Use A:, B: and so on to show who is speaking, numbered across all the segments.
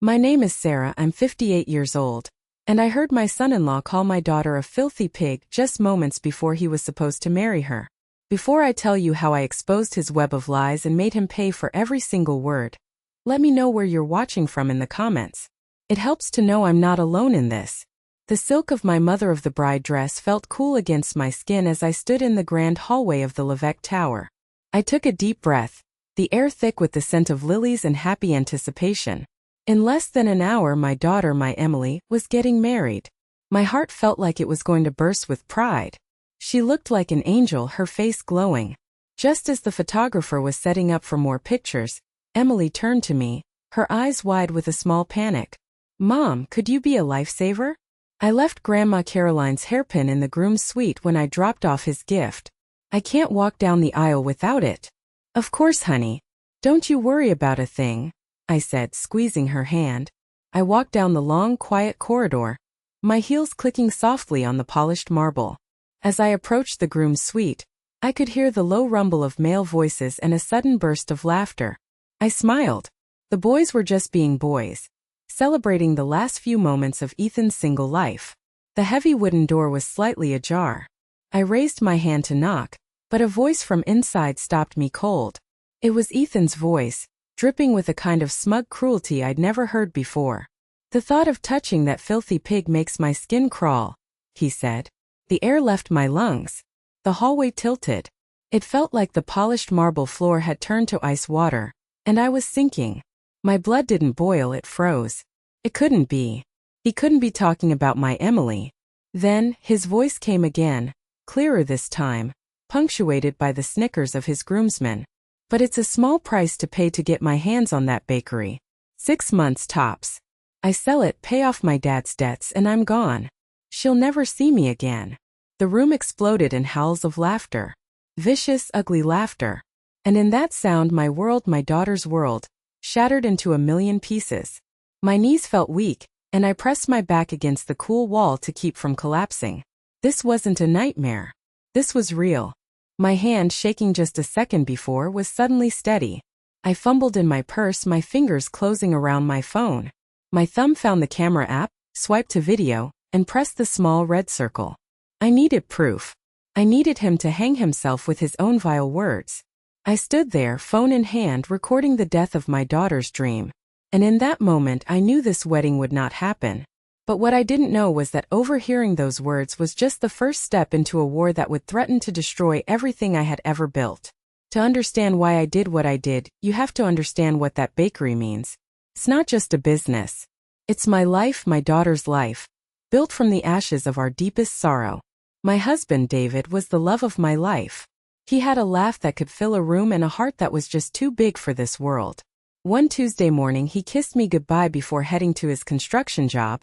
A: My name is Sarah, I'm 58 years old, and I heard my son-in-law call my daughter a filthy pig just moments before he was supposed to marry her. Before I tell you how I exposed his web of lies and made him pay for every single word, let me know where you're watching from in the comments. It helps to know I'm not alone in this. The silk of my mother of the bride dress felt cool against my skin as I stood in the grand hallway of the Levesque Tower. I took a deep breath, the air thick with the scent of lilies and happy anticipation. In less than an hour, my daughter, my Emily, was getting married. My heart felt like it was going to burst with pride. She looked like an angel, her face glowing. Just as the photographer was setting up for more pictures, Emily turned to me, her eyes wide with a small panic. "Mom, could you be a lifesaver?" I left Grandma Caroline's hairpin in the groom's suite when I dropped off his gift. "I can't walk down the aisle without it." "Of course, honey. Don't you worry about a thing," I said, squeezing her hand. I walked down the long, quiet corridor, my heels clicking softly on the polished marble. As I approached the groom's suite, I could hear the low rumble of male voices and a sudden burst of laughter. I smiled. The boys were just being boys, celebrating the last few moments of Ethan's single life. The heavy wooden door was slightly ajar. I raised my hand to knock, but a voice from inside stopped me cold. It was Ethan's voice, dripping with a kind of smug cruelty I'd never heard before. "The thought of touching that filthy pig makes my skin crawl," he said. The air left my lungs. The hallway tilted. It felt like the polished marble floor had turned to ice water, and I was sinking. My blood didn't boil, it froze. It couldn't be. He couldn't be talking about my Emily. Then, his voice came again, clearer this time, punctuated by the snickers of his groomsmen. "But it's a small price to pay to get my hands on that bakery. 6 months tops. I sell it, pay off my dad's debts, and I'm gone. She'll never see me again." The room exploded in howls of laughter. Vicious, ugly laughter. And in that sound my world, my daughter's world, shattered into a million pieces. My knees felt weak, and I pressed my back against the cool wall to keep from collapsing. This wasn't a nightmare. This was real. My hand, shaking just a second before, was suddenly steady. I fumbled in my purse, my fingers closing around my phone. My thumb found the camera app, swiped to video, and pressed the small red circle. I needed proof. I needed him to hang himself with his own vile words. I stood there, phone in hand, recording the death of my daughter's dream. And in that moment I knew this wedding would not happen. But what I didn't know was that overhearing those words was just the first step into a war that would threaten to destroy everything I had ever built. To understand why I did what I did, you have to understand what that bakery means. It's not just a business. It's my life, my daughter's life, built from the ashes of our deepest sorrow. My husband, David, was the love of my life. He had a laugh that could fill a room and a heart that was just too big for this world. One Tuesday morning he kissed me goodbye before heading to his construction job,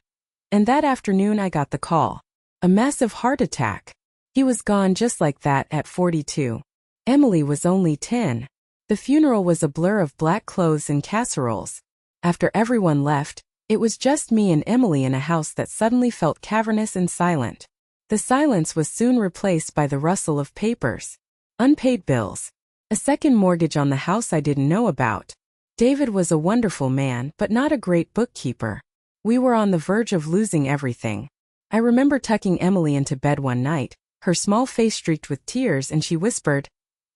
A: and that afternoon I got the call. A massive heart attack. He was gone just like that at 42. Emily was only 10. The funeral was a blur of black clothes and casseroles. After everyone left, it was just me and Emily in a house that suddenly felt cavernous and silent. The silence was soon replaced by the rustle of papers. Unpaid bills. A second mortgage on the house I didn't know about. David was a wonderful man, but not a great bookkeeper. We were on the verge of losing everything. I remember tucking Emily into bed one night, her small face streaked with tears, and she whispered,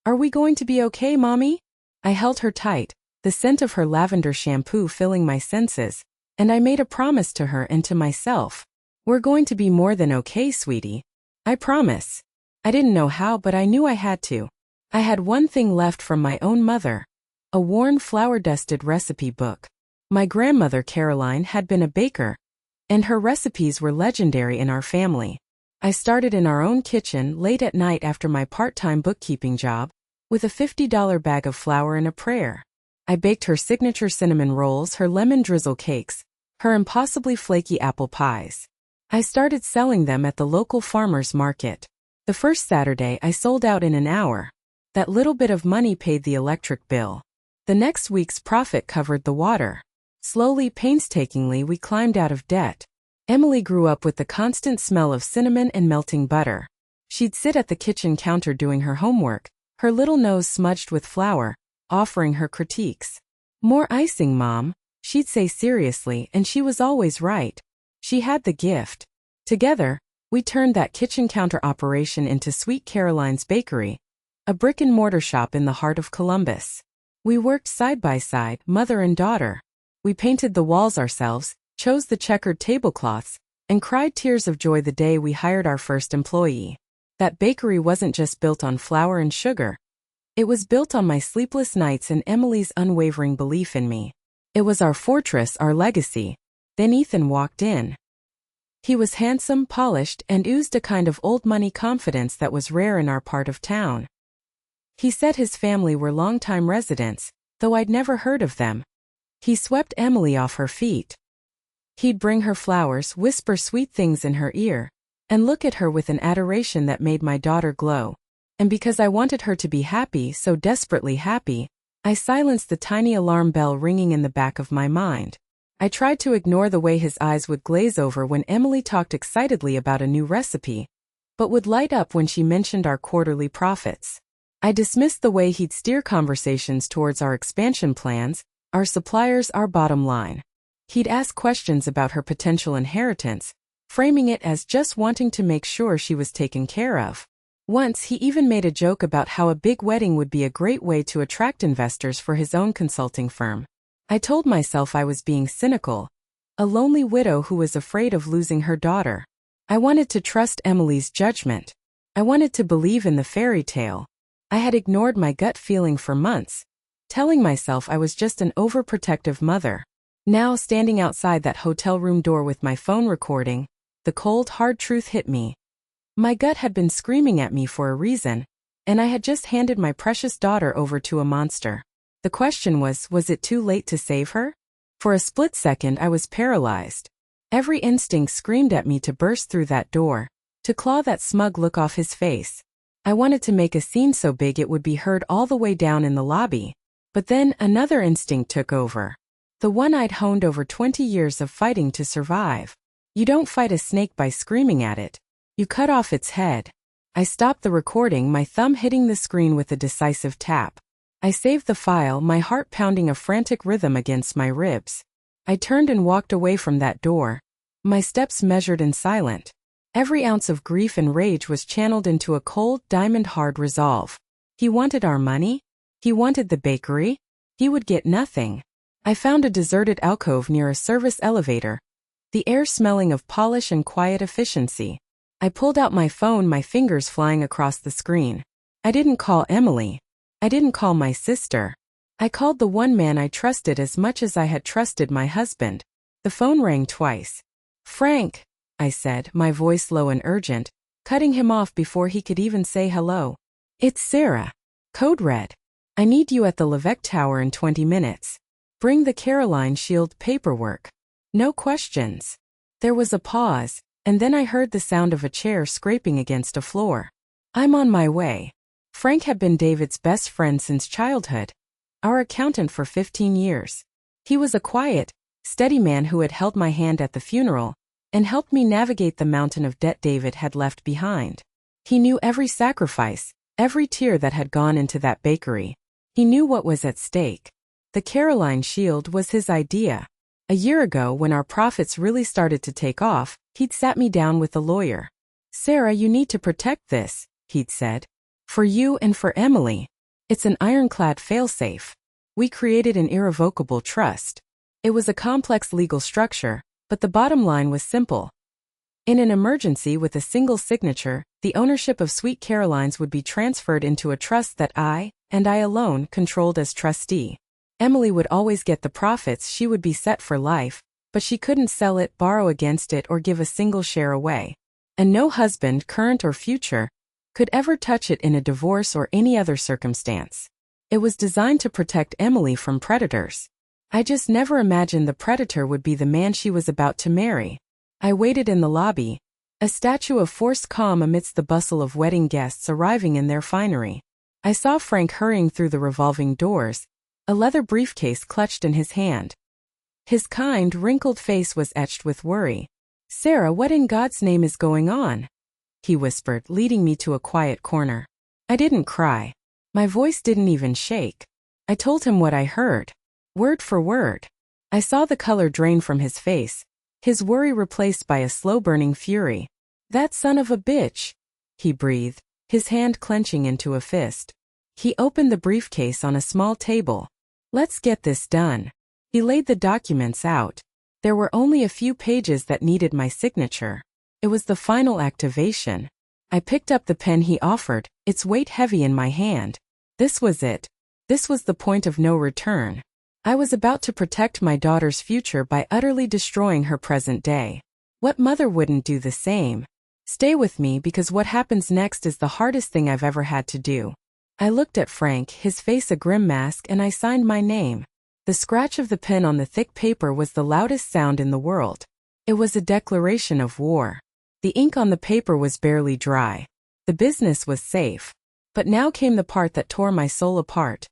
A: "Are we going to be okay, Mommy?" I held her tight, the scent of her lavender shampoo filling my senses, and I made a promise to her and to myself. "We're going to be more than okay, sweetie. I promise." I didn't know how, but I knew I had to. I had one thing left from my own mother. A worn, flour-dusted recipe book. My grandmother Caroline had been a baker, and her recipes were legendary in our family. I started in our own kitchen late at night after my part-time bookkeeping job, with a $50 bag of flour and a prayer. I baked her signature cinnamon rolls, her lemon drizzle cakes, her impossibly flaky apple pies. I started selling them at the local farmer's market. The first Saturday I sold out in an hour. That little bit of money paid the electric bill. The next week's profit covered the water. Slowly, painstakingly, we climbed out of debt. Emily grew up with the constant smell of cinnamon and melting butter. She'd sit at the kitchen counter doing her homework, her little nose smudged with flour, offering her critiques. "More icing, Mom. She'd say seriously, and she was always right. She had the gift. Together, we turned that kitchen counter operation into Sweet Caroline's Bakery, a brick-and-mortar shop in the heart of Columbus. We worked side by side, mother and daughter. We painted the walls ourselves, chose the checkered tablecloths, and cried tears of joy the day we hired our first employee. That bakery wasn't just built on flour and sugar. It was built on my sleepless nights and Emily's unwavering belief in me. It was our fortress, our legacy. Then Ethan walked in. He was handsome, polished, and oozed a kind of old-money confidence that was rare in our part of town. He said his family were long-time residents, though I'd never heard of them. He swept Emily off her feet. He'd bring her flowers, whisper sweet things in her ear, and look at her with an adoration that made my daughter glow. And because I wanted her to be happy, so desperately happy, I silenced the tiny alarm bell ringing in the back of my mind. I tried to ignore the way his eyes would glaze over when Emily talked excitedly about a new recipe, but would light up when she mentioned our quarterly profits. I dismissed the way he'd steer conversations towards our expansion plans, our suppliers, our bottom line. He'd ask questions about her potential inheritance, framing it as just wanting to make sure she was taken care of. Once he even made a joke about how a big wedding would be a great way to attract investors for his own consulting firm. I told myself I was being cynical, a lonely widow who was afraid of losing her daughter. I wanted to trust Emily's judgment. I wanted to believe in the fairy tale. I had ignored my gut feeling for months, telling myself I was just an overprotective mother. Now, standing outside that hotel room door with my phone recording, the cold, hard truth hit me. My gut had been screaming at me for a reason, and I had just handed my precious daughter over to a monster. The question was it too late to save her? For a split second I was paralyzed. Every instinct screamed at me to burst through that door, to claw that smug look off his face. I wanted to make a scene so big it would be heard all the way down in the lobby. But then another instinct took over. The one I'd honed over 20 years of fighting to survive. You don't fight a snake by screaming at it. You cut off its head. I stopped the recording, my thumb hitting the screen with a decisive tap. I saved the file, my heart pounding a frantic rhythm against my ribs. I turned and walked away from that door, my steps measured and silent. Every ounce of grief and rage was channeled into a cold, diamond-hard resolve. He wanted our money. He wanted the bakery. He would get nothing. I found a deserted alcove near a service elevator, the air smelling of polish and quiet efficiency. I pulled out my phone, my fingers flying across the screen. I didn't call Emily. I didn't call my sister. I called the one man I trusted as much as I had trusted my husband. The phone rang twice. "Frank," I said, my voice low and urgent, cutting him off before he could even say hello. "It's Sarah. Code red. I need you at the Levesque Tower in 20 minutes. Bring the Caroline Shield paperwork. No questions." There was a pause, and then I heard the sound of a chair scraping against a floor. "I'm on my way." Frank had been David's best friend since childhood, our accountant for 15 years. He was a quiet, steady man who had held my hand at the funeral and helped me navigate the mountain of debt David had left behind. He knew every sacrifice, every tear that had gone into that bakery. He knew what was at stake. The Caroline Shield was his idea. A year ago, when our profits really started to take off, he'd sat me down with a lawyer. "Sarah, you need to protect this," he'd said. "For you and for Emily. It's an ironclad failsafe." We created an irrevocable trust. It was a complex legal structure, but the bottom line was simple. In an emergency with a single signature, the ownership of Sweet Caroline's would be transferred into a trust that I, and I alone, controlled as trustee. Emily would always get the profits, she would be set for life, but she couldn't sell it, borrow against it, or give a single share away. And no husband, current or future, could ever touch it in a divorce or any other circumstance. It was designed to protect Emily from predators. I just never imagined the predator would be the man she was about to marry. I waited in the lobby, a statue of forced calm amidst the bustle of wedding guests arriving in their finery. I saw Frank hurrying through the revolving doors, a leather briefcase clutched in his hand. His kind, wrinkled face was etched with worry. "Sarah, what in God's name is going on?" he whispered, leading me to a quiet corner. I didn't cry. My voice didn't even shake. I told him what I heard, word for word. I saw the color drain from his face, his worry replaced by a slow-burning fury. "That son of a bitch," he breathed, his hand clenching into a fist. He opened the briefcase on a small table. "Let's get this done." He laid the documents out. There were only a few pages that needed my signature. It was the final activation. I picked up the pen he offered, its weight heavy in my hand. This was it. This was the point of no return. I was about to protect my daughter's future by utterly destroying her present day. What mother wouldn't do the same? Stay with me because what happens next is the hardest thing I've ever had to do. I looked at Frank, his face a grim mask, and I signed my name. The scratch of the pen on the thick paper was the loudest sound in the world. It was a declaration of war. The ink on the paper was barely dry. The business was safe. But now came the part that tore my soul apart.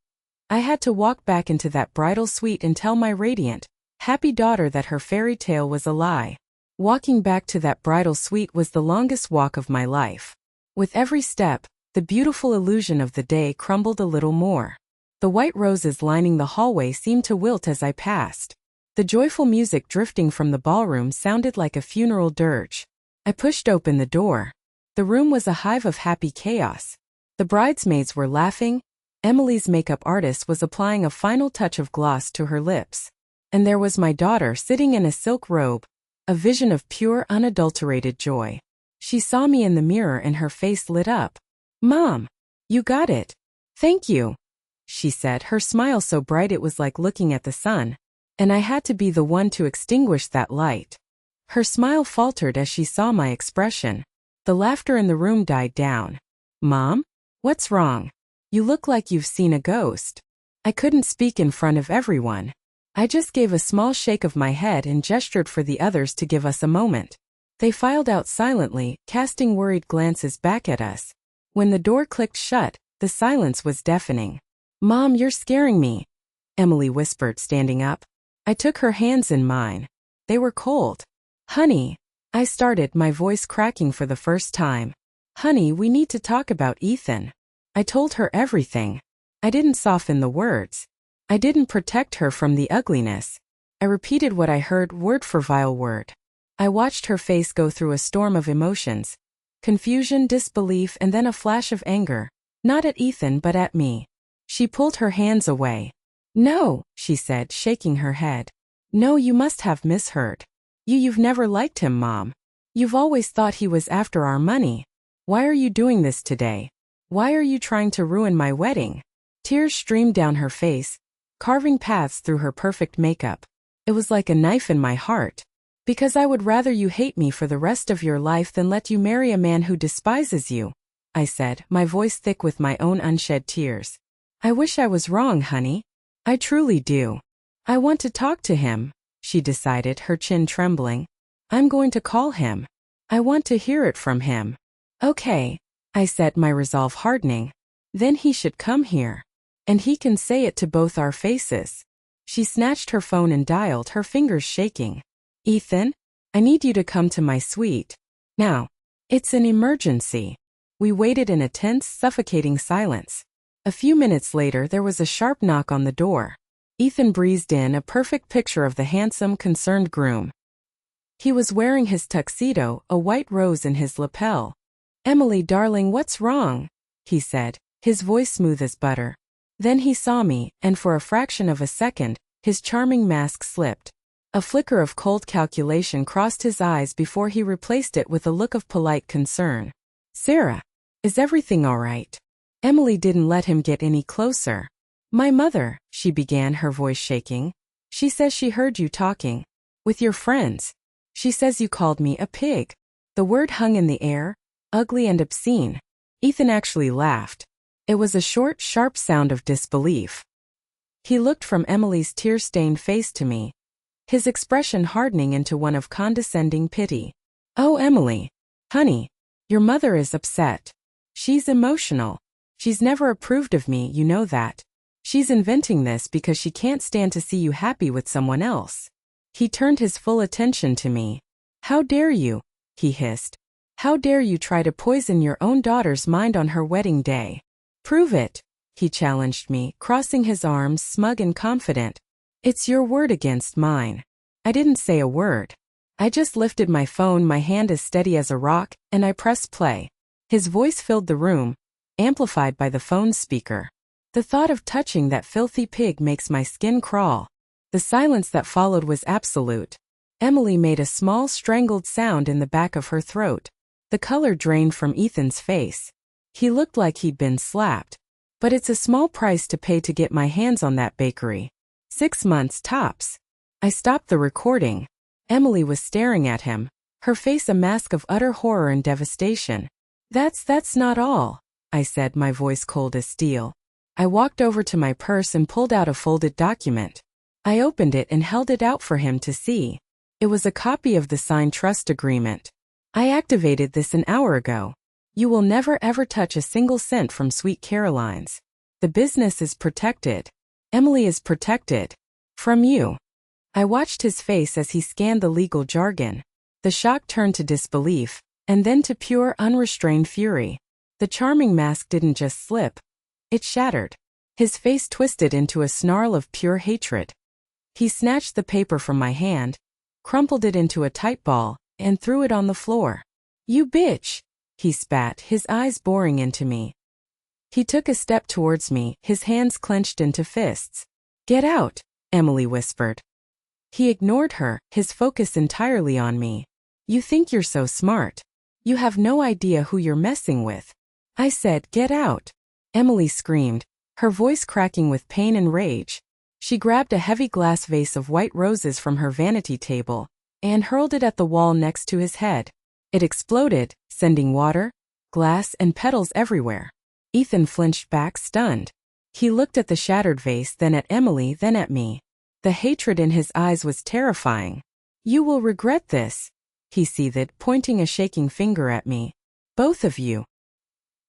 A: I had to walk back into that bridal suite and tell my radiant, happy daughter that her fairy tale was a lie. Walking back to that bridal suite was the longest walk of my life. With every step, the beautiful illusion of the day crumbled a little more. The white roses lining the hallway seemed to wilt as I passed. The joyful music drifting from the ballroom sounded like a funeral dirge. I pushed open the door. The room was a hive of happy chaos. The bridesmaids were laughing. Emily's makeup artist was applying a final touch of gloss to her lips. And there was my daughter sitting in a silk robe, a vision of pure, unadulterated joy. She saw me in the mirror and her face lit up. "Mom, you got it. Thank you," she said, her smile so bright it was like looking at the sun. And I had to be the one to extinguish that light. Her smile faltered as she saw my expression. The laughter in the room died down. "Mom? What's wrong? You look like you've seen a ghost." I couldn't speak in front of everyone. I just gave a small shake of my head and gestured for the others to give us a moment. They filed out silently, casting worried glances back at us. When the door clicked shut, the silence was deafening. "Mom, you're scaring me," Emily whispered, standing up. I took her hands in mine. They were cold. "Honey," I started, my voice cracking for the first time. "Honey, we need to talk about Ethan." I told her everything. I didn't soften the words. I didn't protect her from the ugliness. I repeated what I heard, word for vile word. I watched her face go through a storm of emotions. Confusion, disbelief, and then a flash of anger. Not at Ethan, but at me. She pulled her hands away. "No," she said, shaking her head. "No, you must have misheard. You've never liked him, Mom. You've always thought he was after our money. Why are you doing this today? Why are you trying to ruin my wedding?" Tears streamed down her face, carving paths through her perfect makeup. It was like a knife in my heart. "Because I would rather you hate me for the rest of your life than let you marry a man who despises you," I said, my voice thick with my own unshed tears. "I wish I was wrong, honey. I truly do. I want to talk to him," she decided, her chin trembling. "I'm going to call him. I want to hear it from him." "Okay," I said, my resolve hardening. "Then he should come here. And he can say it to both our faces." She snatched her phone and dialed, her fingers shaking. "Ethan, I need you to come to my suite. Now. It's an emergency." We waited in a tense, suffocating silence. A few minutes later there was a sharp knock on the door. Ethan breezed in, a perfect picture of the handsome, concerned groom. He was wearing his tuxedo, a white rose in his lapel. "Emily, darling, what's wrong?" he said, his voice smooth as butter. Then he saw me, and for a fraction of a second, his charming mask slipped. A flicker of cold calculation crossed his eyes before he replaced it with a look of polite concern. "Sarah, is everything all right?" Emily didn't let him get any closer. "My mother," she began, her voice shaking. "She says she heard you talking with your friends. She says you called me a pig." The word hung in the air, ugly and obscene. Ethan actually laughed. It was a short, sharp sound of disbelief. He looked from Emily's tear-stained face to me, his expression hardening into one of condescending pity. "Oh, Emily. Honey, your mother is upset. She's emotional. She's never approved of me, you know that. She's inventing this because she can't stand to see you happy with someone else." He turned his full attention to me. "How dare you?" he hissed. "How dare you try to poison your own daughter's mind on her wedding day? Prove it," he challenged me, crossing his arms, smug and confident. It's your word against mine. I didn't say a word. I just lifted my phone, my hand as steady as a rock, and I pressed play. His voice filled the room, amplified by the phone's speaker. The thought of touching that filthy pig makes my skin crawl. The silence that followed was absolute. Emily made a small strangled sound in the back of her throat. The color drained from Ethan's face. He looked like he'd been slapped. But it's a small price to pay to get my hands on that bakery. 6 months tops. I stopped the recording. Emily was staring at him, her face a mask of utter horror and devastation. That's not all, I said, my voice cold as steel. I walked over to my purse and pulled out a folded document. I opened it and held it out for him to see. It was a copy of the signed trust agreement. I activated this an hour ago. You will never ever touch a single cent from Sweet Caroline's. The business is protected. Emily is protected. From you. I watched his face as he scanned the legal jargon. The shock turned to disbelief, and then to pure, unrestrained fury. The charming mask didn't just slip. It shattered. His face twisted into a snarl of pure hatred. He snatched the paper from my hand, crumpled it into a tight ball, and threw it on the floor. You bitch! He spat, his eyes boring into me. He took a step towards me, his hands clenched into fists. Get out, Emily whispered. He ignored her, his focus entirely on me. You think you're so smart. You have no idea who you're messing with. I said, get out. Emily screamed, her voice cracking with pain and rage. She grabbed a heavy glass vase of white roses from her vanity table and hurled it at the wall next to his head. It exploded, sending water, glass, and petals everywhere. Ethan flinched back, stunned. He looked at the shattered vase, then at Emily, then at me. The hatred in his eyes was terrifying. You will regret this, he seethed, pointing a shaking finger at me. Both of you.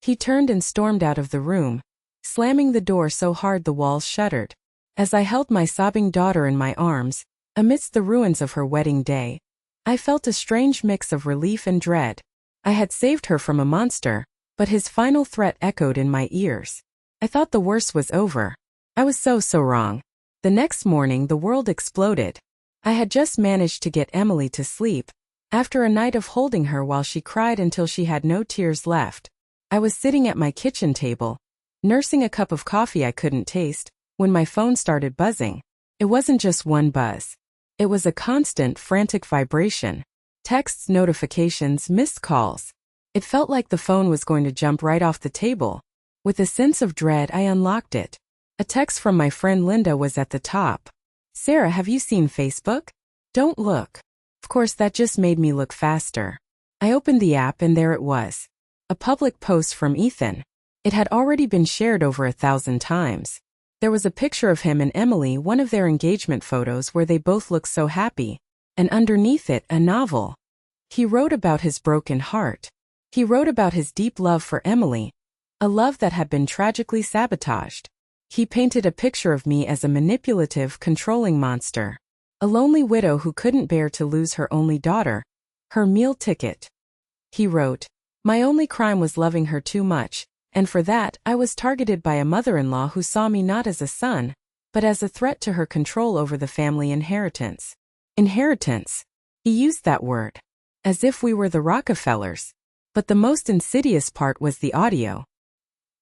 A: He turned and stormed out of the room, slamming the door so hard the walls shuddered. As I held my sobbing daughter in my arms, amidst the ruins of her wedding day, I felt a strange mix of relief and dread. I had saved her from a monster, but his final threat echoed in my ears. I thought the worst was over. I was so wrong. The next morning the world exploded. I had just managed to get Emily to sleep, after a night of holding her while she cried until she had no tears left. I was sitting at my kitchen table, nursing a cup of coffee I couldn't taste, when my phone started buzzing. It wasn't just one buzz. It was a constant, frantic vibration. Texts, notifications, missed calls. It felt like the phone was going to jump right off the table. With a sense of dread, I unlocked it. A text from my friend Linda was at the top. Sarah, have you seen Facebook? Don't look. Of course, that just made me look faster. I opened the app and there it was. A public post from Ethan. It had already been shared over 1,000 times. There was a picture of him and Emily, one of their engagement photos where they both looked so happy, and underneath it, a novel. He wrote about his broken heart. He wrote about his deep love for Emily, a love that had been tragically sabotaged. He painted a picture of me as a manipulative, controlling monster, a lonely widow who couldn't bear to lose her only daughter, her meal ticket. He wrote, my only crime was loving her too much. And for that, I was targeted by a mother-in-law who saw me not as a son, but as a threat to her control over the family inheritance. Inheritance. He used that word. As if we were the Rockefellers. But the most insidious part was the audio.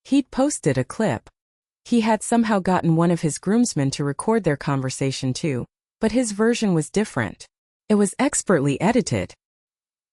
A: He'd posted a clip. He had somehow gotten one of his groomsmen to record their conversation too, but his version was different. It was expertly edited.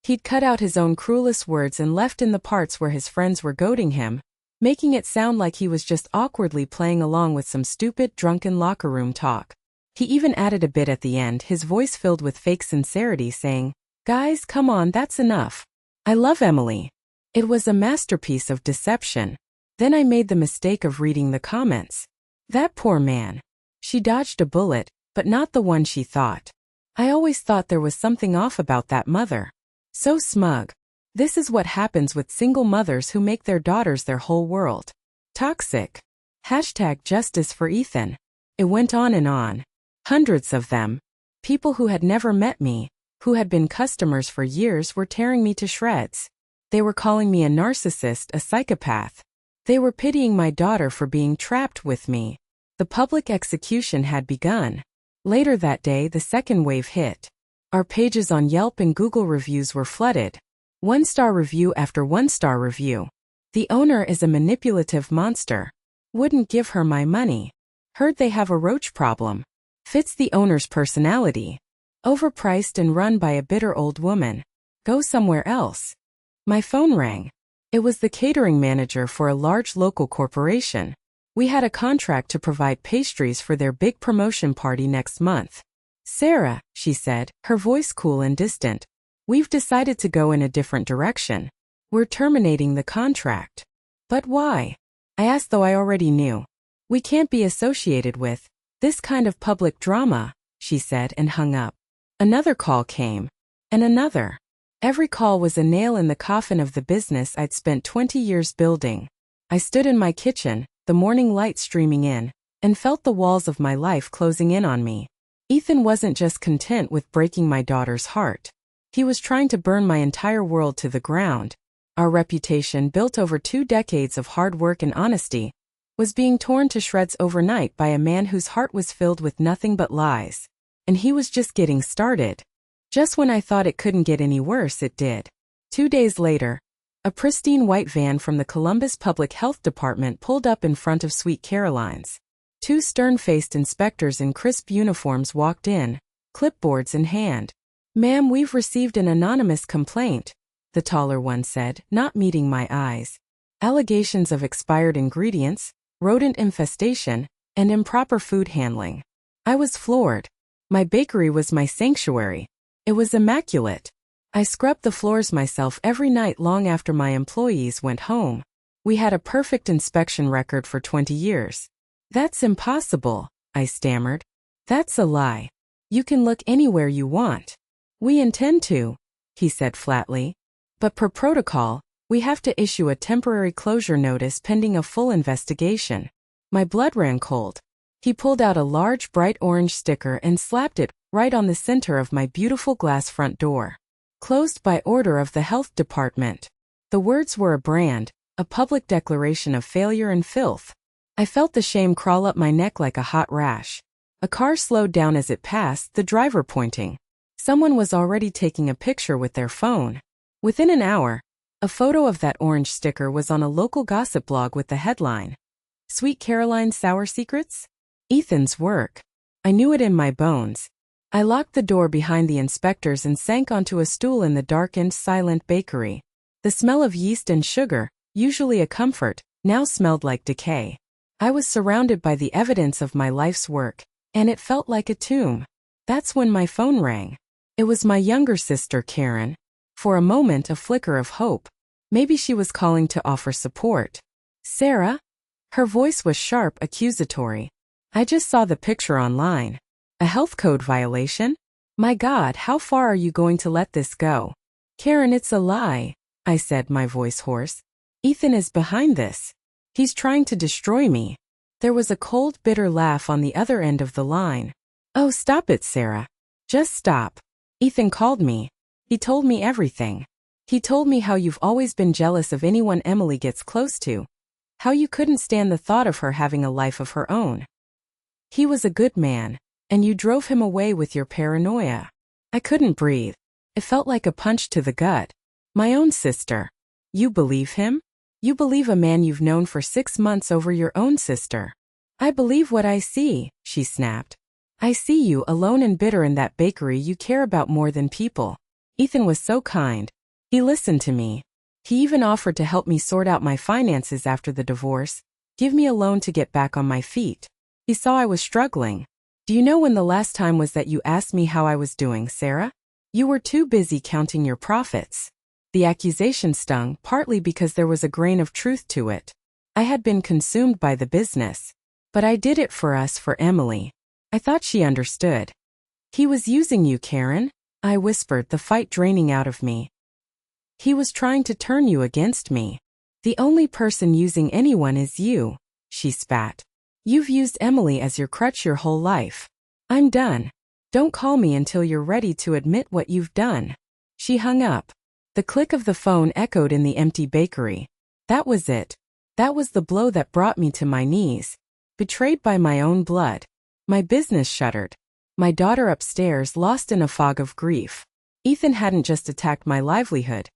A: He'd cut out his own cruelest words and left in the parts where his friends were goading him, making it sound like he was just awkwardly playing along with some stupid, drunken locker room talk. He even added a bit at the end, his voice filled with fake sincerity, saying, guys, come on, that's enough. I love Emily. It was a masterpiece of deception. Then I made the mistake of reading the comments. That poor man. She dodged a bullet, but not the one she thought. I always thought there was something off about that mother. So smug. This is what happens with single mothers who make their daughters their whole world. Toxic. #justice for Ethan. It went on and on. Hundreds of them. People who had never met me, who had been customers for years, were tearing me to shreds. They were calling me a narcissist, a psychopath. They were pitying my daughter for being trapped with me. The public execution had begun. Later that day, the second wave hit. Our pages on Yelp and Google reviews were flooded. 1-star review after 1-star review. The owner is a manipulative monster. Wouldn't give her my money. Heard they have a roach problem. Fits the owner's personality. Overpriced and run by a bitter old woman. Go somewhere else. My phone rang. It was the catering manager for a large local corporation. We had a contract to provide pastries for their big promotion party next month. Sarah, she said, her voice cool and distant. We've decided to go in a different direction. We're terminating the contract. But why? I asked, though I already knew. We can't be associated with this kind of public drama, she said, and hung up. Another call came. And another. Every call was a nail in the coffin of the business I'd spent 20 years building. I stood in my kitchen, the morning light streaming in, and felt the walls of my life closing in on me. Ethan wasn't just content with breaking my daughter's heart. He was trying to burn my entire world to the ground. Our reputation, built over 2 decades of hard work and honesty, was being torn to shreds overnight by a man whose heart was filled with nothing but lies. And he was just getting started. Just when I thought it couldn't get any worse, it did. 2 days later, a pristine white van from the Columbus Public Health Department pulled up in front of Sweet Caroline's. 2 stern-faced inspectors in crisp uniforms walked in, clipboards in hand. "Ma'am, we've received an anonymous complaint," the taller one said, not meeting my eyes. "Allegations of expired ingredients, rodent infestation, and improper food handling." I was floored. My bakery was my sanctuary. It was immaculate. I scrubbed the floors myself every night long after my employees went home. We had a perfect inspection record for 20 years. "That's impossible," I stammered. "That's a lie. You can look anywhere you want." "We intend to," he said flatly. "But per protocol, we have to issue a temporary closure notice pending a full investigation." My blood ran cold. He pulled out a large bright orange sticker and slapped it right on the center of my beautiful glass front door. "Closed by order of the health department." The words were a brand, a public declaration of failure and filth. I felt the shame crawl up my neck like a hot rash. A car slowed down as it passed, the driver pointing. Someone was already taking a picture with their phone. Within an hour, a photo of that orange sticker was on a local gossip blog with the headline, "Sweet Caroline's Sour Secrets?" Ethan's work. I knew it in my bones. I locked the door behind the inspectors and sank onto a stool in the darkened, silent bakery. The smell of yeast and sugar, usually a comfort, now smelled like decay. I was surrounded by the evidence of my life's work, and it felt like a tomb. That's when my phone rang. It was my younger sister, Karen. For a moment, a flicker of hope. Maybe she was calling to offer support. "Sarah?" Her voice was sharp, accusatory. "I just saw the picture online. A health code violation? My God, how far are you going to let this go?" "Karen, it's a lie," I said, my voice hoarse. "Ethan is behind this. He's trying to destroy me." There was a cold, bitter laugh on the other end of the line. "Oh, stop it, Sarah. Just stop. Ethan called me. He told me everything. He told me how you've always been jealous of anyone Emily gets close to. How you couldn't stand the thought of her having a life of her own. He was a good man, and you drove him away with your paranoia." I couldn't breathe. It felt like a punch to the gut. My own sister. "You believe him? You believe a man you've known for 6 months over your own sister?" "I believe what I see," she snapped. "I see you alone and bitter in that bakery you care about more than people. Ethan was so kind. He listened to me. He even offered to help me sort out my finances after the divorce, give me a loan to get back on my feet. He saw I was struggling. Do you know when the last time was that you asked me how I was doing, Sarah? You were too busy counting your profits." The accusation stung, partly because there was a grain of truth to it. I had been consumed by the business. But I did it for us, for Emily. I thought she understood. "He was using you, Karen," I whispered, the fight draining out of me. "He was trying to turn you against me. The only person using anyone is you," she spat. "You've used Emily as your crutch your whole life. I'm done. Don't call me until you're ready to admit what you've done." She hung up. The click of the phone echoed in the empty bakery. That was it. That was the blow that brought me to my knees. Betrayed by my own blood. My business shuttered. My daughter upstairs, lost in a fog of grief. Ethan hadn't just attacked my livelihood.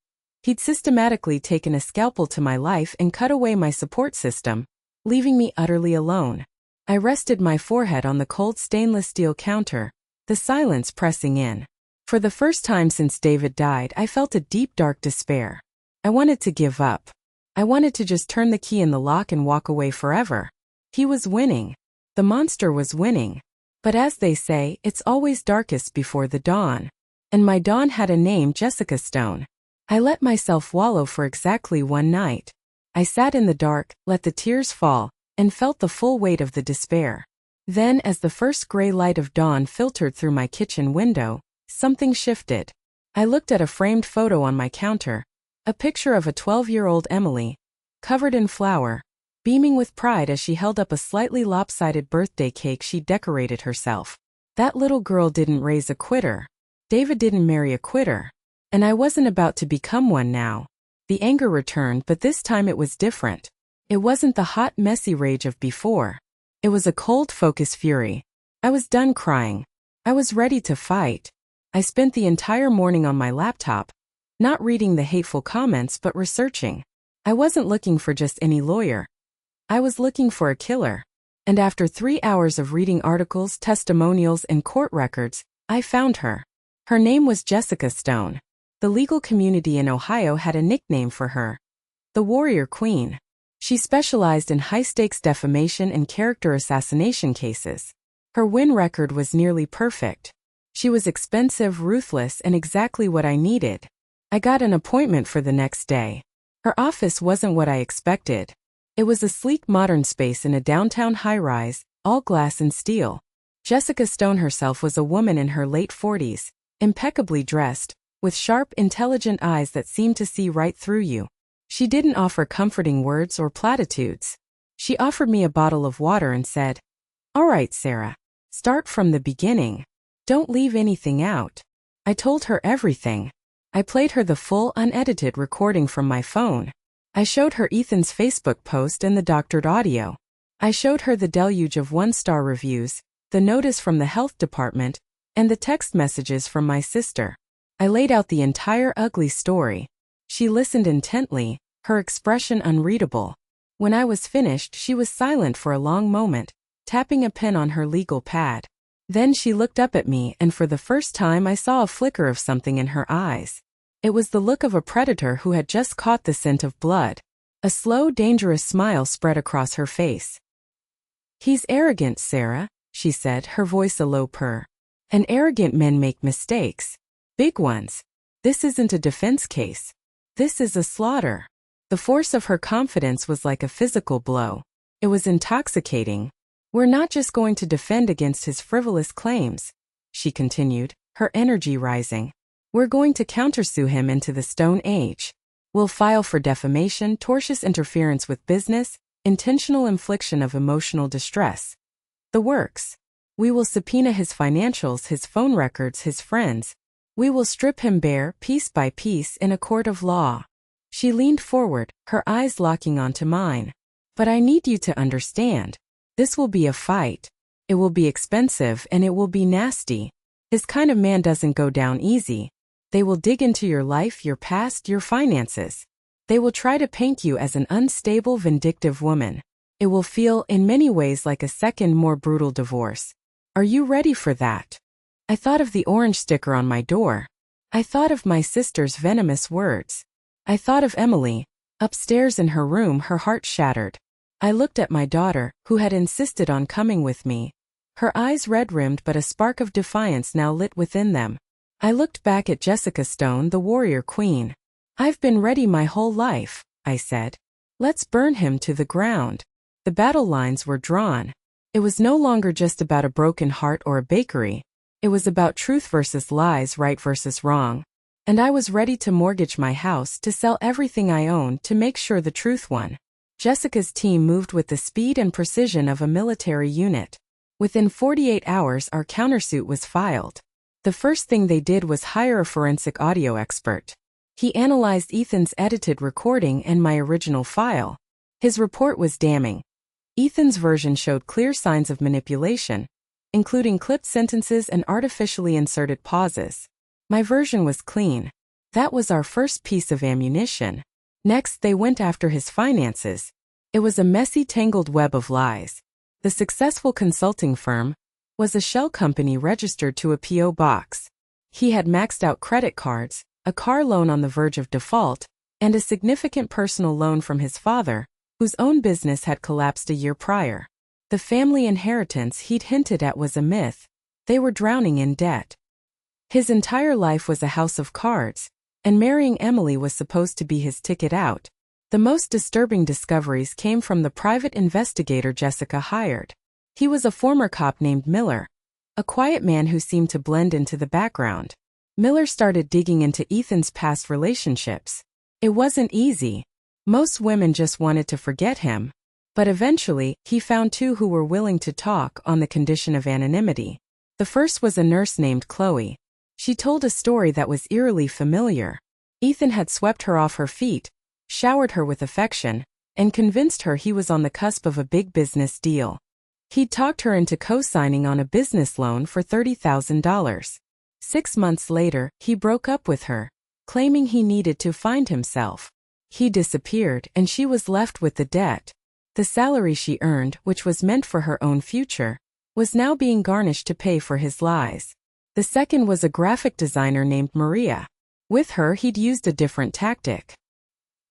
A: He'd systematically taken a scalpel to my life and cut away my support system, leaving me utterly alone. I rested my forehead on the cold stainless steel counter, the silence pressing in. For the first time since David died, I felt a deep, dark despair. I wanted to give up. I wanted to just turn the key in the lock and walk away forever. He was winning. The monster was winning. But as they say, it's always darkest before the dawn. And my dawn had a name, Jessica Stone. I let myself wallow for exactly one night. I sat in the dark, let the tears fall, and felt the full weight of the despair. Then, as the first gray light of dawn filtered through my kitchen window, something shifted. I looked at a framed photo on my counter, a picture of a 12-year-old Emily, covered in flour, beaming with pride as she held up a slightly lopsided birthday cake she'd decorated herself. That little girl didn't raise a quitter. David didn't marry a quitter. And I wasn't about to become one now. The anger returned, but this time it was different. It wasn't the hot, messy rage of before. It was a cold, focused fury. I was done crying. I was ready to fight. I spent the entire morning on my laptop, not reading the hateful comments but researching. I wasn't looking for just any lawyer. I was looking for a killer. And after 3 hours of reading articles, testimonials, and court records, I found her. Her name was Jessica Stone. The legal community in Ohio had a nickname for her: the Warrior Queen. She specialized in high-stakes defamation and character assassination cases. Her win record was nearly perfect. She was expensive, ruthless, and exactly what I needed. I got an appointment for the next day. Her office wasn't what I expected. It was a sleek, modern space in a downtown high-rise, all glass and steel. Jessica Stone herself was a woman in her late 40s, impeccably dressed, with sharp, intelligent eyes that seemed to see right through you. She didn't offer comforting words or platitudes. She offered me a bottle of water and said, "All right, Sarah. Start from the beginning. Don't leave anything out." I told her everything. I played her the full, unedited recording from my phone. I showed her Ethan's Facebook post and the doctored audio. I showed her the deluge of one-star reviews, the notice from the health department, and the text messages from my sister. I laid out the entire ugly story. She listened intently, her expression unreadable. When I was finished, she was silent for a long moment, tapping a pen on her legal pad. Then she looked up at me, and for the first time I saw a flicker of something in her eyes. It was the look of a predator who had just caught the scent of blood. A slow, dangerous smile spread across her face. "He's arrogant, Sarah," she said, her voice a low purr. "And arrogant men make mistakes. Big ones. This isn't a defense case. This is a slaughter." The force of her confidence was like a physical blow. It was intoxicating. "We're not just going to defend against his frivolous claims," she continued, her energy rising. "We're going to countersue him into the Stone Age. We'll file for defamation, tortious interference with business, intentional infliction of emotional distress. The works. We will subpoena his financials, his phone records, his friends. We will strip him bare, piece by piece, in a court of law." She leaned forward, her eyes locking onto mine. "But I need you to understand. This will be a fight. It will be expensive and it will be nasty. His kind of man doesn't go down easy. They will dig into your life, your past, your finances. They will try to paint you as an unstable, vindictive woman. It will feel, in many ways, like a second, more brutal divorce. Are you ready for that?" I thought of the orange sticker on my door. I thought of my sister's venomous words. I thought of Emily, upstairs in her room, her heart shattered. I looked at my daughter, who had insisted on coming with me. Her eyes red-rimmed, but a spark of defiance now lit within them. I looked back at Jessica Stone, the Warrior Queen. "I've been ready my whole life," I said. "Let's burn him to the ground." The battle lines were drawn. It was no longer just about a broken heart or a bakery. It was about truth versus lies, right versus wrong. And I was ready to mortgage my house, to sell everything I owned, to make sure the truth won. Jessica's team moved with the speed and precision of a military unit. Within 48 hours, our countersuit was filed. The first thing they did was hire a forensic audio expert. He analyzed Ethan's edited recording and my original file. His report was damning. Ethan's version showed clear signs of manipulation. including clipped sentences and artificially inserted pauses. My version was clean. That was our first piece of ammunition. Next, they went after his finances. It was a messy, tangled web of lies. The successful consulting firm was a shell company registered to a P.O. box. He had maxed out credit cards, a car loan on the verge of default, and a significant personal loan from his father, whose own business had collapsed a year prior. The family inheritance he'd hinted at was a myth. They were drowning in debt. His entire life was a house of cards, and marrying Emily was supposed to be his ticket out. The most disturbing discoveries came from the private investigator Jessica hired. He was a former cop named Miller, a quiet man who seemed to blend into the background. Miller started digging into Ethan's past relationships. It wasn't easy. Most women just wanted to forget him. But eventually, he found two who were willing to talk on the condition of anonymity. The first was a nurse named Chloe. She told a story that was eerily familiar. Ethan had swept her off her feet, showered her with affection, and convinced her he was on the cusp of a big business deal. He'd talked her into co-signing on a business loan for $30,000. 6 months later, he broke up with her, claiming he needed to find himself. He disappeared, and she was left with the debt. The salary she earned, which was meant for her own future, was now being garnished to pay for his lies. The second was a graphic designer named Maria. With her, he'd used a different tactic.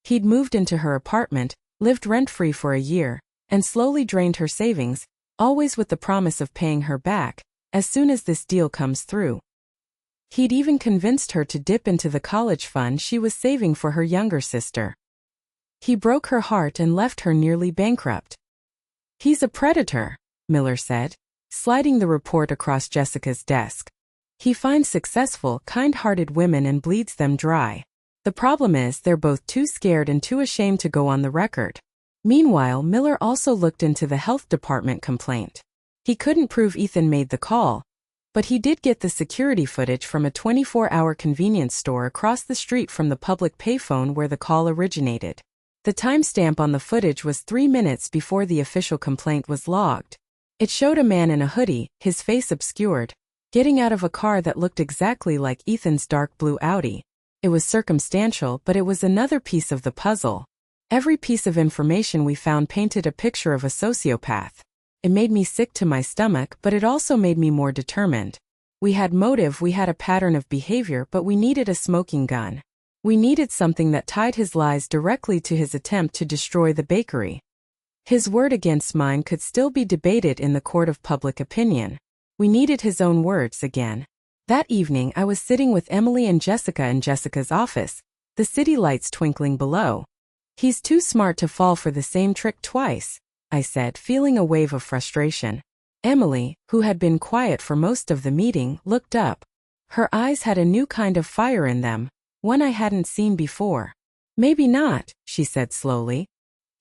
A: He'd moved into her apartment, lived rent-free for a year, and slowly drained her savings, always with the promise of paying her back as soon as this deal comes through. He'd even convinced her to dip into the college fund she was saving for her younger sister. He broke her heart and left her nearly bankrupt. "He's a predator," Miller said, sliding the report across Jessica's desk. "He finds successful, kind-hearted women and bleeds them dry. The problem is they're both too scared and too ashamed to go on the record." Meanwhile, Miller also looked into the health department complaint. He couldn't prove Ethan made the call, but he did get the security footage from a 24-hour convenience store across the street from the public payphone where the call originated. The timestamp on the footage was 3 minutes before the official complaint was logged. It showed a man in a hoodie, his face obscured, getting out of a car that looked exactly like Ethan's dark blue Audi. It was circumstantial, but it was another piece of the puzzle. Every piece of information we found painted a picture of a sociopath. It made me sick to my stomach, but it also made me more determined. We had motive, we had a pattern of behavior, but we needed a smoking gun. We needed something that tied his lies directly to his attempt to destroy the bakery. His word against mine could still be debated in the court of public opinion. We needed his own words again. That evening I was sitting with Emily and Jessica in Jessica's office, the city lights twinkling below. "He's too smart to fall for the same trick twice," I said, feeling a wave of frustration. Emily, who had been quiet for most of the meeting, looked up. Her eyes had a new kind of fire in them, one I hadn't seen before. "Maybe not," she said slowly.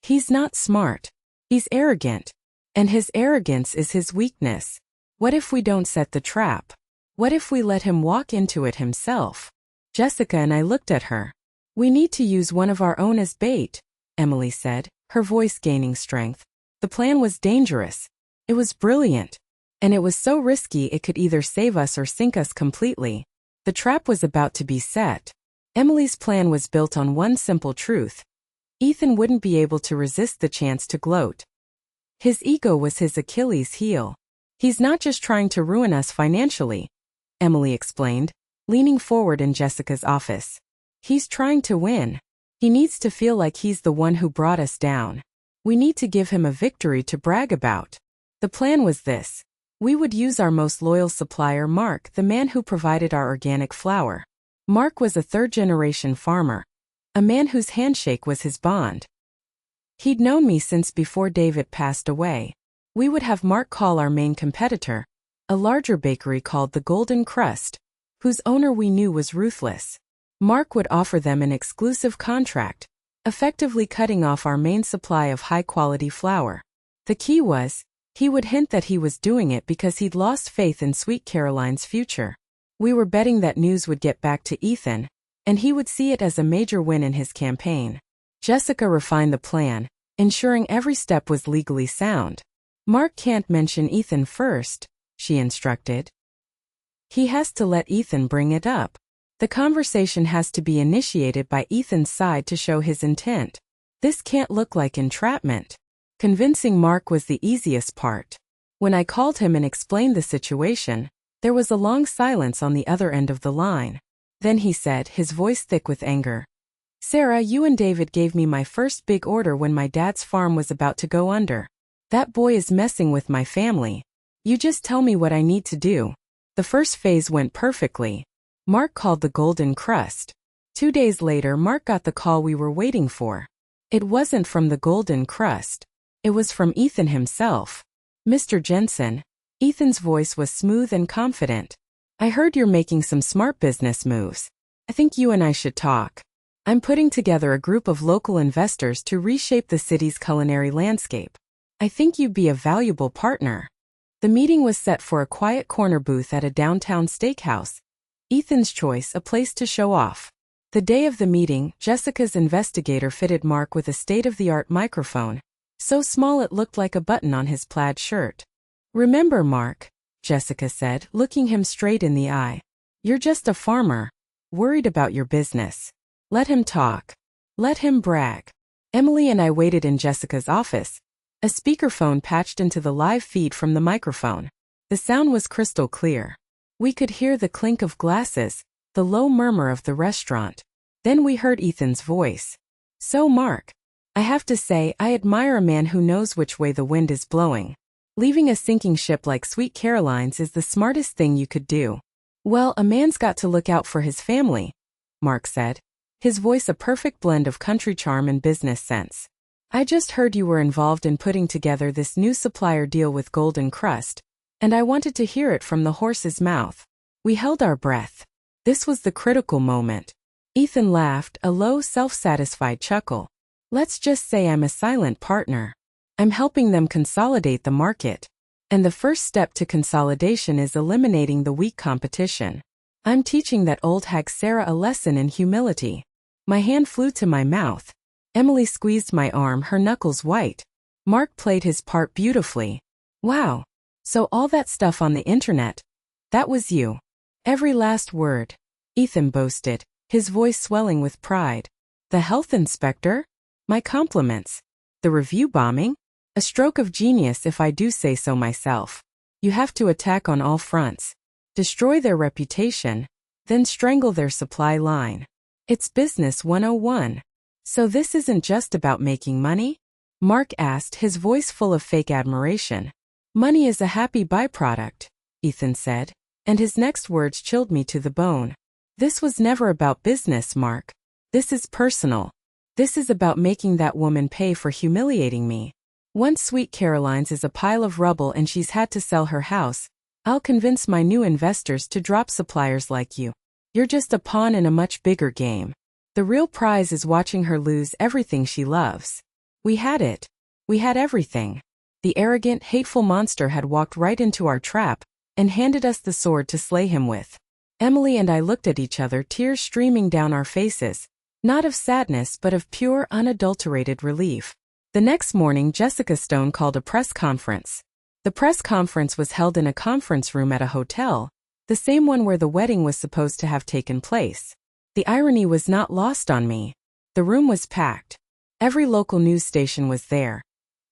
A: "He's not smart. He's arrogant. And his arrogance is his weakness. What if we don't set the trap? What if we let him walk into it himself?" Jessica and I looked at her. "We need to use one of our own as bait," Emily said, her voice gaining strength. The plan was dangerous. It was brilliant. And it was so risky it could either save us or sink us completely. The trap was about to be set. Emily's plan was built on one simple truth. Ethan wouldn't be able to resist the chance to gloat. His ego was his Achilles heel. "He's not just trying to ruin us financially," Emily explained, leaning forward in Jessica's office. "He's trying to win. He needs to feel like he's the one who brought us down. We need to give him a victory to brag about." The plan was this. We would use our most loyal supplier, Mark, the man who provided our organic flour. Mark was a third-generation farmer, a man whose handshake was his bond. He'd known me since before David passed away. We would have Mark call our main competitor, a larger bakery called the Golden Crust, whose owner we knew was ruthless. Mark would offer them an exclusive contract, effectively cutting off our main supply of high-quality flour. The key was, he would hint that he was doing it because he'd lost faith in Sweet Caroline's future. We were betting that news would get back to Ethan, and he would see it as a major win in his campaign. Jessica refined the plan, ensuring every step was legally sound. "Mark can't mention Ethan first," she instructed. He has to let Ethan bring it up. The conversation has to be initiated by Ethan's side to show his intent. This can't look like entrapment. Convincing Mark was the easiest part. When I called him and explained the situation, there was a long silence on the other end of the line. Then he said, his voice thick with anger, "Sarah, you and David gave me my first big order when my dad's farm was about to go under. That boy is messing with my family. You just tell me what I need to do." The first phase went perfectly. Mark called the golden crust. 2 days later, Mark got the call we were waiting for. It wasn't from the golden crust. It was from Ethan himself. "Mr. Jensen." Ethan's voice was smooth and confident. "I heard you're making some smart business moves. I think you and I should talk. I'm putting together a group of local investors to reshape the city's culinary landscape. I think you'd be a valuable partner." The meeting was set for a quiet corner booth at a downtown steakhouse. Ethan's choice, a place to show off. The day of the meeting, Jessica's investigator fitted Mark with a state-of-the-art microphone, so small it looked like a button on his plaid shirt. "Remember, Mark," Jessica said, looking him straight in the eye, "you're just a farmer, worried about your business. Let him talk. Let him brag." Emily and I waited in Jessica's office. A speakerphone patched into the live feed from the microphone. The sound was crystal clear. We could hear the clink of glasses, the low murmur of the restaurant. Then we heard Ethan's voice. "So, Mark, I have to say, I admire a man who knows which way the wind is blowing. Leaving a sinking ship like Sweet Caroline's is the smartest thing you could do." "Well, a man's got to look out for his family," Mark said, his voice a perfect blend of country charm and business sense. "I just heard you were involved in putting together this new supplier deal with Golden Crust, and I wanted to hear it from the horse's mouth." We held our breath. This was the critical moment. Ethan laughed, a low, self-satisfied chuckle. "Let's just say I'm a silent partner. I'm helping them consolidate the market. And the first step to consolidation is eliminating the weak competition. I'm teaching that old hag Sarah a lesson in humility." My hand flew to my mouth. Emily squeezed my arm, her knuckles white. Mark played his part beautifully. "Wow. So all that stuff on the internet, that was you." "Every last word," Ethan boasted, his voice swelling with pride. "The health inspector? My compliments. The review bombing? A stroke of genius if I do say so myself. You have to attack on all fronts. Destroy their reputation, then strangle their supply line. It's business 101. "So this isn't just about making money?" Mark asked, his voice full of fake admiration. "Money is a happy byproduct," Ethan said, and his next words chilled me to the bone. "This was never about business, Mark. This is personal. This is about making that woman pay for humiliating me. Once Sweet Caroline's is a pile of rubble and she's had to sell her house, I'll convince my new investors to drop suppliers like you. You're just a pawn in a much bigger game. The real prize is watching her lose everything she loves." We had it. We had everything. The arrogant, hateful monster had walked right into our trap and handed us the sword to slay him with. Emily and I looked at each other, tears streaming down our faces, not of sadness but of pure, unadulterated relief. The next morning, Jessica Stone called a press conference. The press conference was held in a conference room at a hotel, the same one where the wedding was supposed to have taken place. The irony was not lost on me. The room was packed. Every local news station was there,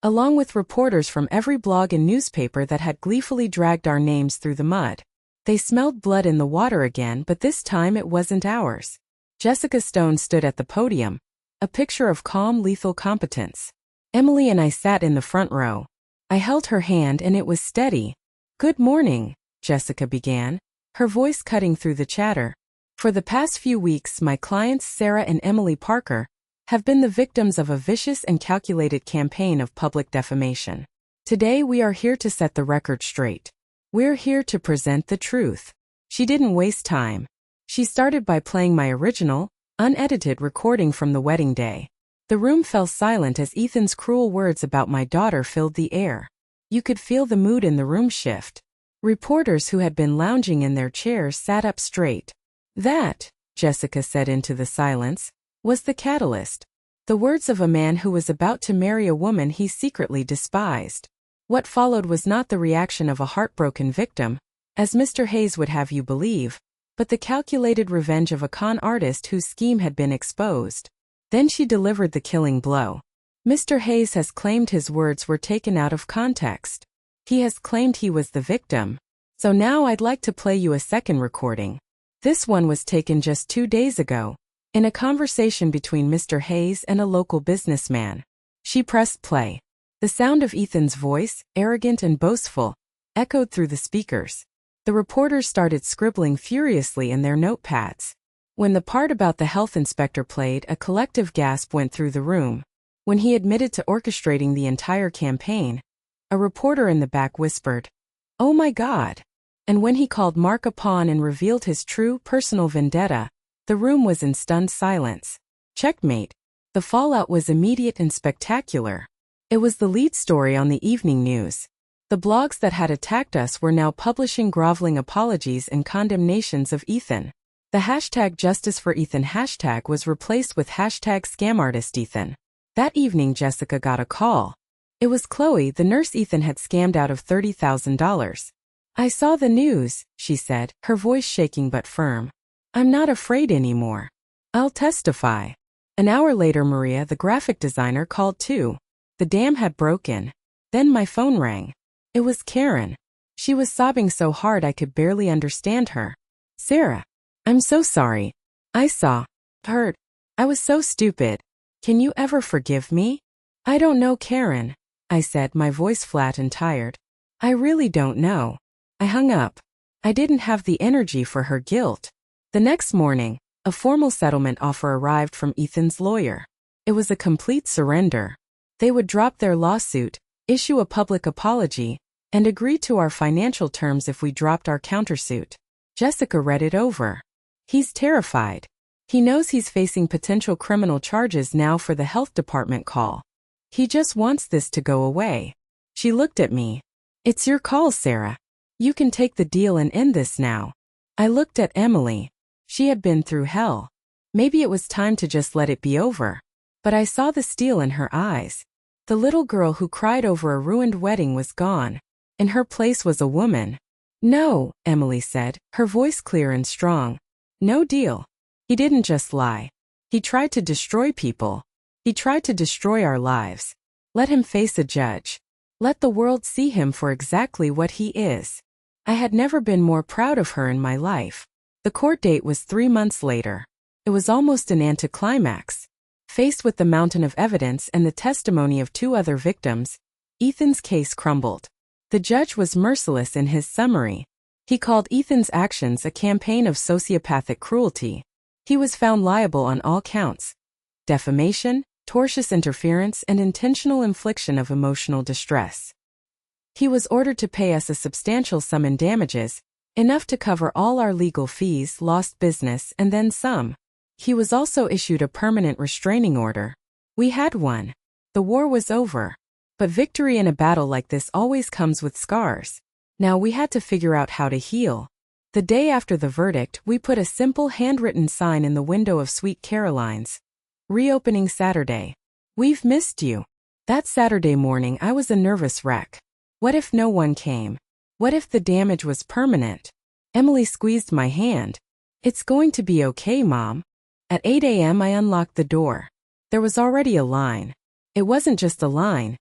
A: along with reporters from every blog and newspaper that had gleefully dragged our names through the mud. They smelled blood in the water again, but this time it wasn't ours. Jessica Stone stood at the podium, a picture of calm, lethal competence. Emily and I sat in the front row. I held her hand and it was steady. "Good morning," Jessica began, her voice cutting through the chatter. "For the past few weeks, my clients Sarah and Emily Parker have been the victims of a vicious and calculated campaign of public defamation. Today we are here to set the record straight. We're here to present the truth." She didn't waste time. She started by playing my original, unedited recording from the wedding day. The room fell silent as Ethan's cruel words about my daughter filled the air. You could feel the mood in the room shift. Reporters who had been lounging in their chairs sat up straight. "That," Jessica said into the silence, "was the catalyst. The words of a man who was about to marry a woman he secretly despised. What followed was not the reaction of a heartbroken victim, as Mr. Hayes would have you believe, but the calculated revenge of a con artist whose scheme had been exposed. Then she delivered the killing blow. Mr. Hayes has claimed his words were taken out of context. He has claimed he was the victim. So now I'd like to play you a second recording. This one was taken just 2 days ago, in a conversation between Mr. Hayes and a local businessman. She pressed play. The sound of Ethan's voice, arrogant and boastful, echoed through the speakers. The reporters started scribbling furiously in their notepads. When the part about the health inspector played, a collective gasp went through the room. When he admitted to orchestrating the entire campaign, a reporter in the back whispered, "Oh my God." And when he called Mark a pawn and revealed his true, personal vendetta, the room was in stunned silence. Checkmate. The fallout was immediate and spectacular. It was the lead story on the evening news. The blogs that had attacked us were now publishing groveling apologies and condemnations of Ethan. The hashtag Justice for Ethan hashtag was replaced with hashtag ScamArtistEthan. That evening Jessica got a call. It was Chloe, the nurse Ethan had scammed out of $30,000. "I saw the news," she said, her voice shaking but firm. "I'm not afraid anymore. I'll testify." An hour later Maria, the graphic designer, called too. The dam had broken. Then my phone rang. It was Karen. She was sobbing so hard I could barely understand her. "Sarah, I'm so sorry. I heard. I was so stupid. Can you ever forgive me?" "I don't know, Karen," I said, my voice flat and tired. "I really don't know." I hung up. I didn't have the energy for her guilt. The next morning, a formal settlement offer arrived from Ethan's lawyer. It was a complete surrender. They would drop their lawsuit, issue a public apology, and agree to our financial terms if we dropped our countersuit. Jessica read it over. He's terrified. He knows he's facing potential criminal charges now for the health department call. He just wants this to go away. She looked at me. "It's your call, Sarah. You can take the deal and end this now." I looked at Emily. She had been through hell. Maybe it was time to just let it be over. But I saw the steel in her eyes. The little girl who cried over a ruined wedding was gone. In her place was a woman. "No," Emily said, her voice clear and strong. "No deal. He didn't just lie. He tried to destroy people. He tried to destroy our lives. Let him face a judge. Let the world see him for exactly what he is." I had never been more proud of her in my life. The court date was 3 months later. It was almost an anticlimax. Faced with the mountain of evidence and the testimony of 2 other victims, Ethan's case crumbled. The judge was merciless in his summary. He called Ethan's actions a campaign of sociopathic cruelty. He was found liable on all counts: defamation, tortious interference, and intentional infliction of emotional distress. He was ordered to pay us a substantial sum in damages, enough to cover all our legal fees, lost business, and then some. He was also issued a permanent restraining order. We had one. The war was over. But victory in a battle like this always comes with scars. Now we had to figure out how to heal. The day after the verdict, we put a simple handwritten sign in the window of Sweet Caroline's. "Reopening Saturday. We've missed you." That Saturday morning I was a nervous wreck. What if no one came? What if the damage was permanent? Emily squeezed my hand. "It's going to be okay, Mom." At 8 a.m. I unlocked the door. There was already a line. It wasn't just a line.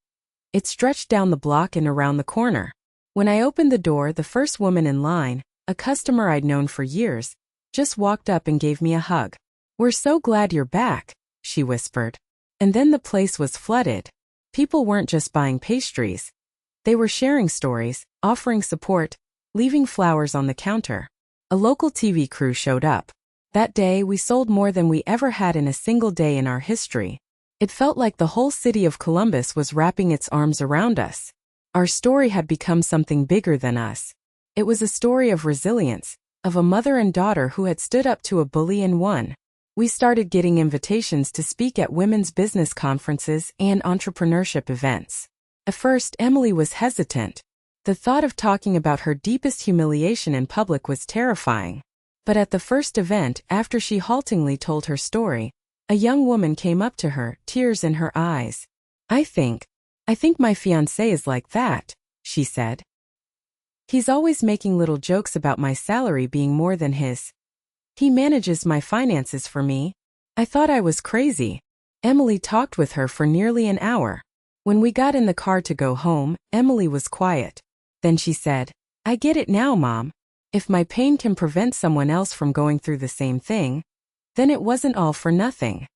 A: It stretched down the block and around the corner. When I opened the door, the first woman in line, a customer I'd known for years, just walked up and gave me a hug. "We're so glad you're back," she whispered. And then the place was flooded. People weren't just buying pastries. They were sharing stories, offering support, leaving flowers on the counter. A local TV crew showed up. That day we sold more than we ever had in a single day in our history. It felt like the whole city of Columbus was wrapping its arms around us. Our story had become something bigger than us. It was a story of resilience, of a mother and daughter who had stood up to a bully and won. We started getting invitations to speak at women's business conferences and entrepreneurship events. At first, Emily was hesitant. The thought of talking about her deepest humiliation in public was terrifying. But at the first event, after she haltingly told her story, a young woman came up to her, tears in her eyes. "I think I think my fiancé is like that, she said. He's always making little jokes about my salary being more than his. He manages my finances for me. I thought I was crazy. Emily talked with her for nearly an hour. When we got in the car to go home, Emily was quiet. Then she said, I get it now, Mom. If my pain can prevent someone else from going through the same thing, then it wasn't all for nothing.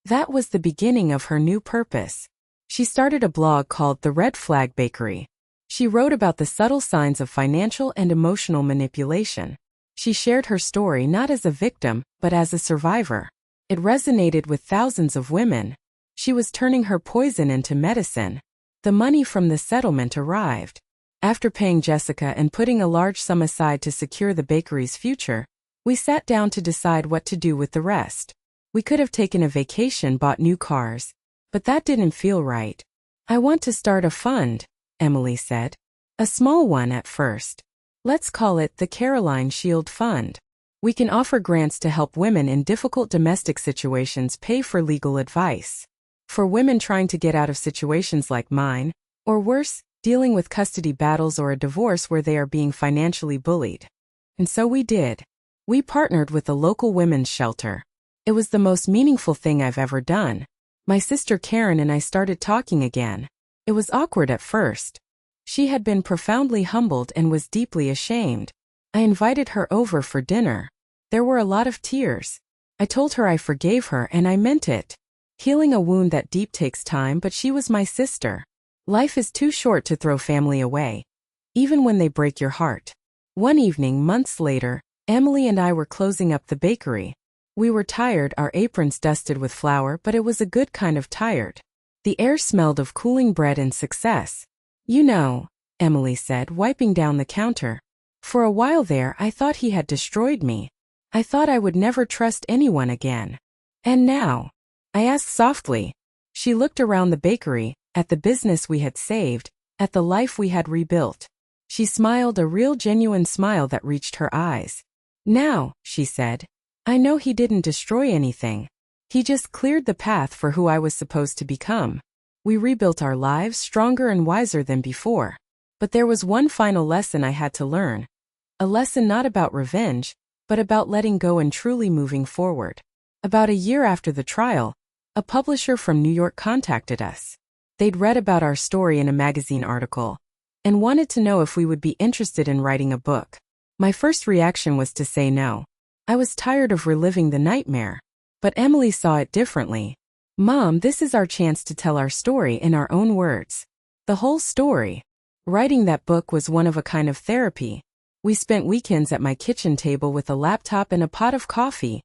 A: That was the beginning of her new purpose. She started a blog called The Red Flag Bakery. She wrote about the subtle signs of financial and emotional manipulation. She shared her story not as a victim, but as a survivor. It resonated with thousands of women. She was turning her poison into medicine. The money from the settlement arrived. After paying Jessica and putting a large sum aside to secure the bakery's future, we sat down to decide what to do with the rest. We could have taken a vacation, bought new cars, but that didn't feel right. I want to start a fund, Emily said. A small one at first. Let's call it the Caroline Shield Fund. We can offer grants to help women in difficult domestic situations pay for legal advice. For women trying to get out of situations like mine, or worse, dealing with custody battles or a divorce where they are being financially bullied. And so we did. We partnered with a local women's shelter. It was the most meaningful thing I've ever done. My sister Karen and I started talking again. It was awkward at first. She had been profoundly humbled and was deeply ashamed. I invited her over for dinner. There were a lot of tears. I told her I forgave her and I meant it. Healing a wound that deep takes time, but she was my sister. Life is too short to throw family away, even when they break your heart. One evening, months later, Emily and I were closing up the bakery. We were tired, our aprons dusted with flour, but it was a good kind of tired. The air smelled of cooling bread and success. You know, Emily said, wiping down the counter. For a while there, I thought he had destroyed me. I thought I would never trust anyone again. And now? I asked softly. She looked around the bakery, at the business we had saved, at the life we had rebuilt. She smiled, a real genuine smile that reached her eyes. Now, she said, I know he didn't destroy anything. He just cleared the path for who I was supposed to become. We rebuilt our lives stronger and wiser than before. But there was one final lesson I had to learn. A lesson not about revenge, but about letting go and truly moving forward. About a year after the trial, a publisher from New York contacted us. They'd read about our story in a magazine article and wanted to know if we would be interested in writing a book. My first reaction was to say no. I was tired of reliving the nightmare. But Emily saw it differently. Mom, this is our chance to tell our story in our own words. The whole story. Writing that book was one of a kind of therapy. We spent weekends at my kitchen table with a laptop and a pot of coffee,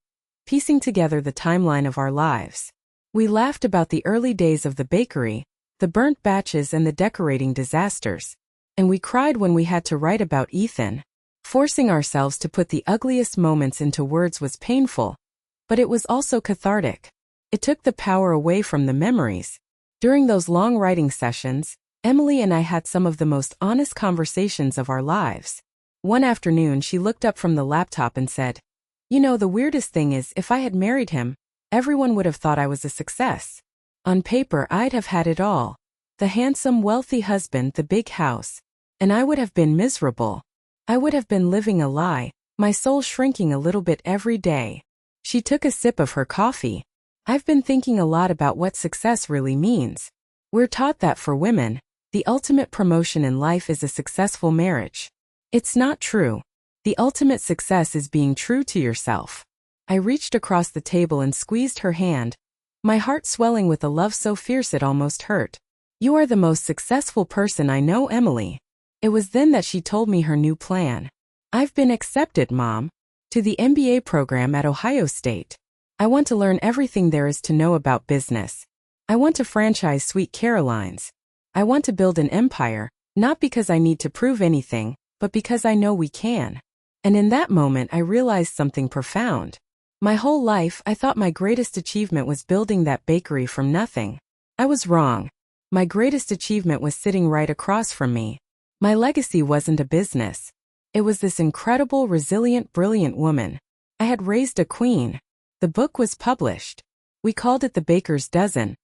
A: piecing together the timeline of our lives. We laughed about the early days of the bakery, the burnt batches and the decorating disasters. And we cried when we had to write about Ethan. Forcing ourselves to put the ugliest moments into words was painful, but it was also cathartic. It took the power away from the memories. During those long writing sessions, Emily and I had some of the most honest conversations of our lives. One afternoon, she looked up from the laptop and said, You know, the weirdest thing is, if I had married him, everyone would have thought I was a success. On paper, I'd have had it all. The handsome, wealthy husband, the big house. And I would have been miserable. I would have been living a lie, my soul shrinking a little bit every day. She took a sip of her coffee. I've been thinking a lot about what success really means. We're taught that for women, the ultimate promotion in life is a successful marriage. It's not true. The ultimate success is being true to yourself. I reached across the table and squeezed her hand, my heart swelling with a love so fierce it almost hurt. You are the most successful person I know, Emily. It was then that she told me her new plan. I've been accepted, Mom, to the MBA program at Ohio State. I want to learn everything there is to know about business. I want to franchise Sweet Carolines. I want to build an empire, not because I need to prove anything, but because I know we can. And in that moment I realized something profound. My whole life I thought my greatest achievement was building that bakery from nothing. I was wrong. My greatest achievement was sitting right across from me. My legacy wasn't a business. It was this incredible, resilient, brilliant woman. I had raised a queen. The book was published. We called it The Baker's Dozen,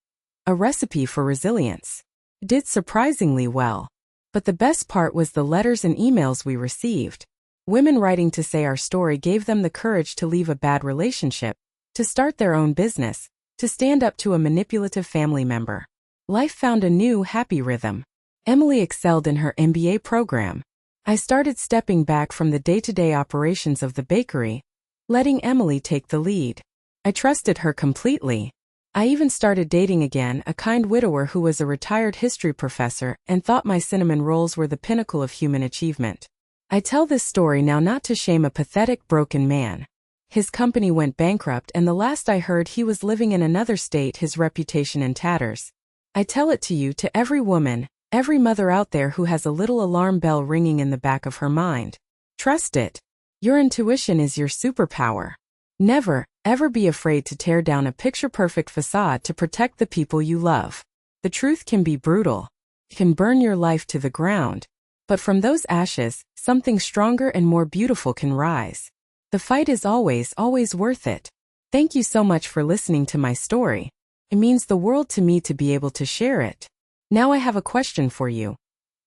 A: a recipe for resilience. did surprisingly well. But the best part was the letters and emails we received. Women writing to say our story gave them the courage to leave a bad relationship, to start their own business, to stand up to a manipulative family member. Life found a new, happy rhythm. Emily excelled in her MBA program. I started stepping back from the day-to-day operations of the bakery, letting Emily take the lead. I trusted her completely. I even started dating again, a kind widower who was a retired history professor and thought my cinnamon rolls were the pinnacle of human achievement. I tell this story now not to shame a pathetic, broken man. His company went bankrupt, and the last I heard he was living in another state, his reputation in tatters. I tell it to you, to every woman, every mother out there who has a little alarm bell ringing in the back of her mind. Trust it. Your intuition is your superpower. Never, ever be afraid to tear down a picture-perfect facade to protect the people you love. The truth can be brutal. It can burn your life to the ground. But from those ashes, something stronger and more beautiful can rise. The fight is always, always worth it. Thank you so much for listening to my story. It means the world to me to be able to share it. Now I have a question for you.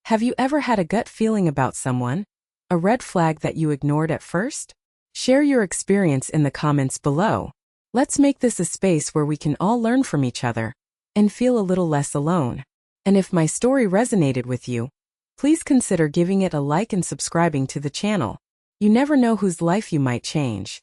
A: Have you ever had a gut feeling about someone? A red flag that you ignored at first? Share your experience in the comments below. Let's make this a space where we can all learn from each other and feel a little less alone. And if my story resonated with you, please consider giving it a like and subscribing to the channel. You never know whose life you might change.